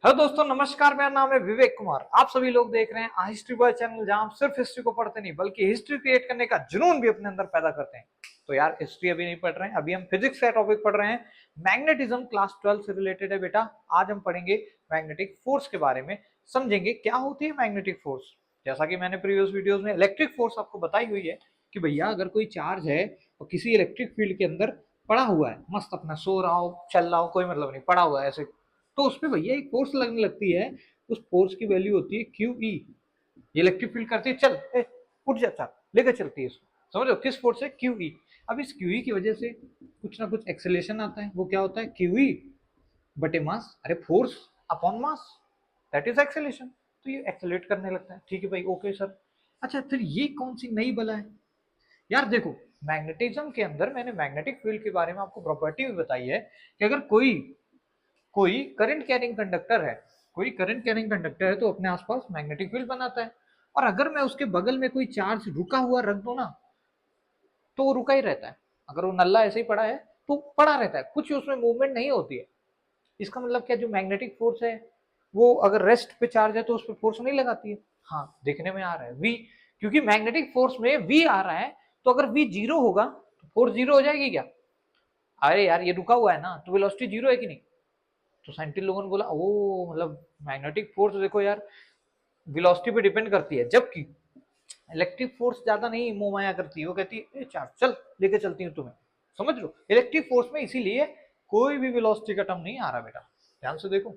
Hello दोस्तों, नमस्कार। मेरा नाम है विवेक कुमार। आप सभी लोग देख रहे हैं हिस्ट्री बॉय चैनल, जहां हम सिर्फ हिस्ट्री को पढ़ते नहीं बल्कि हिस्ट्री क्रिएट करने का जुनून भी अपने अंदर पैदा करते हैं। तो यार, हिस्ट्री अभी नहीं पढ़ रहे हैं, अभी हम फिजिक्स का टॉपिक पढ़ रहे हैं। मैग्नेटिज्म क्लास 12 से रिलेटेड है बेटा। आज हम पढ़ेंगे मैग्नेटिक फोर्स के बारे में, समझेंगे क्या होती है मैग्नेटिक फोर्स। जैसा कि मैंने प्रीवियस वीडियोस में इलेक्ट्रिक फोर्स आपको बताई हुई है कि भैया अगर कोई चार्ज है और किसी इलेक्ट्रिक फील्ड के अंदर पड़ा हुआ है, मस्त अपना सो रहा हो, चल रहा हो, कोई मतलब नहीं, पड़ा हुआ है ऐसे, तो उसमें भैया एक फोर्स लगने लगती है। उस फोर्स की वैल्यू होती है क्यू ई। ये इलेक्ट्रिक फील्ड करती है, चल उठ जाता, लेकर चलती है इसको। समझ लो किस फोर्स है, क्यू ई। अब इस क्यू ई की वजह से कुछ ना कुछ एक्सेलेरेशन आता है। वो क्या होता है, क्यू ई बटे मास, अरे force upon mass, that is acceleration. तो ये एक्सेलरेट करने लगता है। ठीक है भाई, ओके सर। अच्छा, फिर ये कौन सी नई बला है यार? देखो, मैग्नेटिज्म के अंदर मैंने मैग्नेटिक फील्ड के बारे में आपको प्रॉपर्टी भी बताई है कि अगर कोई कोई करंट कैरिंग कंडक्टर है, कोई करंट कैरिंग कंडक्टर है तो अपने आसपास मैग्नेटिक फील्ड बनाता है। और अगर मैं उसके बगल में कोई चार्ज रुका हुआ रख दूं ना, तो वो रुका ही रहता है। अगर वो नल्ला ऐसे ही पड़ा है तो पड़ा रहता है, कुछ उसमें मूवमेंट नहीं होती है। इसका मतलब क्या, जो मैग्नेटिक फोर्स है वो अगर रेस्ट पे चार्ज है तो उस पर फोर्स नहीं लगाती है। हाँ, देखने में आ रहा है वी, क्योंकि मैग्नेटिक फोर्स में वी आ रहा है। तो अगर वी जीरो होगा तो फोर्स जीरो हो जाएगी क्या? अरे यार, ये रुका हुआ है ना, तो वेलोसिटी जीरो है कि नहीं? तो साइंटिस्ट लोगों ने बोला, ओ मतलब मैग्नेटिक फोर्स देखो यार, वेलोसिटी पे डिपेंड करती है, जबकि इलेक्ट्रिक फोर्स ज्यादा नहीं मोह माया करती है। वो कहती है चार्ज चल, लेके चलती हूँ तुम्हें। समझ लो, इलेक्ट्रिक फोर्स में इसीलिए कोई भी वेलोसिटी का टर्म नहीं आ रहा बेटा। ध्यान से देखो,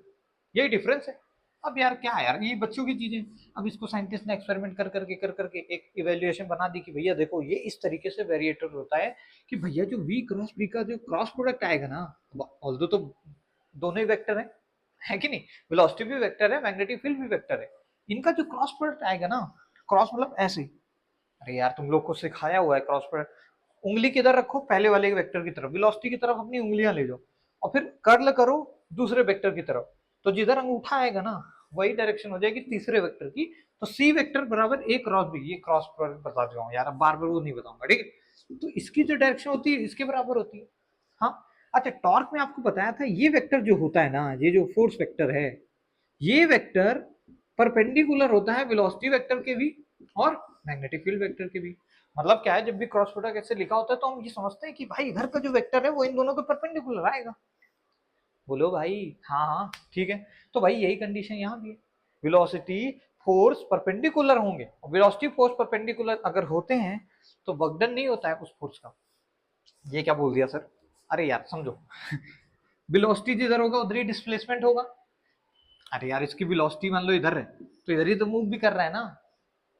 यही डिफरेंस है। अब यार क्या है यार, ये बच्चों की चीजें। अब इसको साइंटिस्ट ने एक्सपेरिमेंट कर करके एक इवेल्युएशन बना दी कि भैया देखो, ये इस तरीके से वेरिएटर होता है कि भैया जो वी क्रॉस बी का जो क्रॉस प्रोडक्ट आएगा ना, ऑल्दो तो दोनों ही वेक्टर है कि नहीं? वेलोसिटी भी वेक्टर है, मैग्नेटिक फील्ड भी वेक्टर है। इनका जो क्रॉस प्रोडक्ट आएगा ना, क्रॉस मतलब ऐसे। अरे यार, तुम लोग को सिखाया हुआ है क्रॉस प्रोडक्ट। उंगली किधर रखो, पहले वाले वेक्टर की तरफ, वेलोसिटी की तरफ अपनी उंगलियां ले जाओ, और फिर कर्ल करो दूसरे वेक्टर की तरफ। तो जिधर अंगूठा आएगा ना, वही डायरेक्शन हो जाएगी तीसरे वेक्टर की। तो सी वेक्टर बराबर ए क्रॉस बी। ये क्रॉस प्रोडक्ट बता चुका हूँ यार, अब बार बार वो नहीं बताऊंगा, ठीक है? तो इसकी जो डायरेक्शन होती है इसके बराबर होती है। हाँ। अच्छा, टॉर्क में आपको बताया था, ये वेक्टर जो होता है ना, ये जो फोर्स वेक्टर है, ये वेक्टर परपेंडिकुलर होता है वेलोसिटी वेक्टर के भी और मैग्नेटिक फील्ड वेक्टर के भी। मतलब क्या है, जब भी क्रॉस प्रोडक्ट ऐसे लिखा होता है तो हम ये समझते हैं कि भाई इधर का जो वेक्टर है वो इन दोनों के परपेंडिकुलर आएगा। बोलो भाई, हाँ हाँ, ठीक है। तो भाई यही कंडीशन यहाँ भी है। वेलोसिटी फोर्स परपेंडिकुलर होंगे, वेलोसिटी फोर्स परपेंडिकुलर अगर होते हैं तो वर्क नहीं होता है उस फोर्स का। ये क्या बोल दिया सर? अरे यार समझो, वेलोसिटी जिधर होगा उधर ही डिस्प्लेसमेंट होगा। अरे यार, इसकी वेलोसिटी मान लो इधर है, तो इधर ही तो मूव भी कर रहा है ना,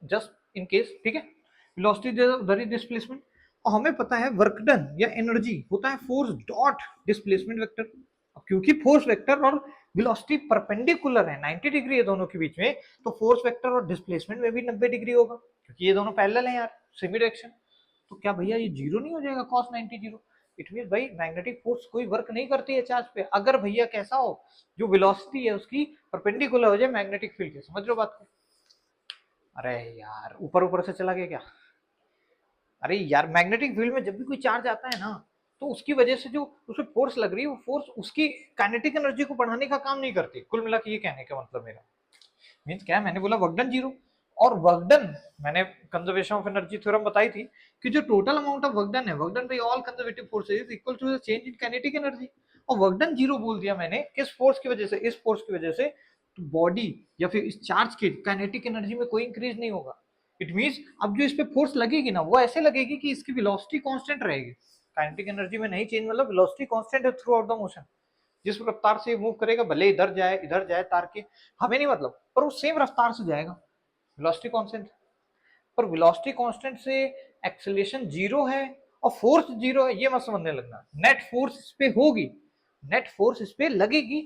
जस्ट इन केस, ठीक है? वेलोसिटी उधर ही डिस्प्लेसमेंट। और हमें पता है वर्क डन या एनर्जी होता है फोर्स डॉट डिस्प्लेसमेंट वेक्टर। क्योंकि फोर्स वेक्टर और वेलोसिटी परपेंडिकुलर है, 90 डिग्री है दोनों के बीच में, तो फोर्स वेक्टर और डिस्प्लेसमेंट में भी 90 डिग्री होगा, क्योंकि ये दोनों पैरेलल हैं यार, सेमी डायरेक्शन। तो क्या भैया ये जीरो नहीं हो जाएगा, कॉस 90 जीरो? इट मीन भाई मैग्नेटिक फोर्स कोई वर्क नहीं करती है चार्ज पे, अगर भैया कैसा हो, जो वेलोसिटी है उसकी परपेंडिकुलर हो जाए मैग्नेटिक फील्ड के। समझ रहे हो बात को? अरे यार, ऊपर ऊपर से चला गया क्या? अरे यार, मैग्नेटिक फील्ड में जब भी कोई चार्ज आता है ना, तो उसकी वजह से जो उसमें फोर्स लग रही है, वो फोर्स उसकी काइनेटिक एनर्जी को बढ़ाने का काम नहीं करती। कुल मिला के ये कहने का मतलब मेरा मीन्स क्या है, मैंने बोला वर्क डन जीरो। और वर्क डन, मैंने कंजर्वेशन ऑफ एनर्जी थ्योरम बताई थी कि जो total amount of work done है, work done by all conservative forces is equal to the change in kinetic energy. और वर्क डन जीरो बोल दिया मैंने किस फोर्स की वजह से, इस फोर्स की वजह से। तो बॉडी या फिर इस चार्ज की काइनेटिक एनर्जी में कोई इंक्रीज नहीं होगा। इट मींस अब जो इस पे फोर्स लगेगी ना, वो ऐसे लगेगी कि इसकी वेलोसिटी कांस्टेंट रहेगी। काइनेटिक एनर्जी में नहीं चेंज, मतलब वेलोसिटी कांस्टेंट है थ्रू आउट द मोशन। जिस रफ्तार से मूव करेगा, भले इधर जाए तार के, हमें नहीं मतलब, पर वो सेम रफ्तार से जाएगा। वेलोसिटी कांस्टेंट, पर वेलोसिटी कांस्टेंट से एक्सेलरेशन जीरो है और फोर्स जीरो है, ये मत समझने लगना। नेट फोर्स इस पे होगी, नेट फोर्स इस पे लगेगी,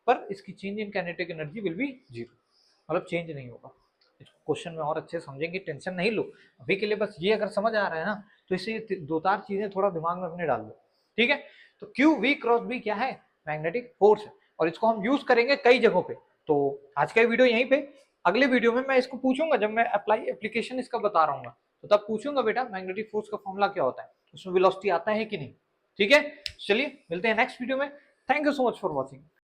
पर इसकी change in kinetic energy will be zero, मतलब चेंज नहीं होगा। इसको क्वेश्चन में और अच्छे समझेंगे, टेंशन नहीं लो। अभी के लिए बस ये अगर समझ आ रहा है ना, तो इसे दो चार चीजें थोड़ा दिमाग में अपने डाल दो, ठीक है? तो क्यू वी क्रॉस बी क्या है, मैग्नेटिक फोर्स है, और इसको हम यूज करेंगे कई जगहों पे। तो आज का वीडियो यहीं पे, अगले वीडियो में मैं इसको पूछूंगा, जब मैं अप्लाई एप्लीकेशन इसका बता रहा हूँ, तो तब पूछूंगा बेटा मैग्नेटिक फोर्स का फॉर्मूला क्या होता है, उसमें वेलोसिटी आता है कि नहीं। ठीक है, चलिए मिलते हैं नेक्स्ट वीडियो में। Thank you so much for watching.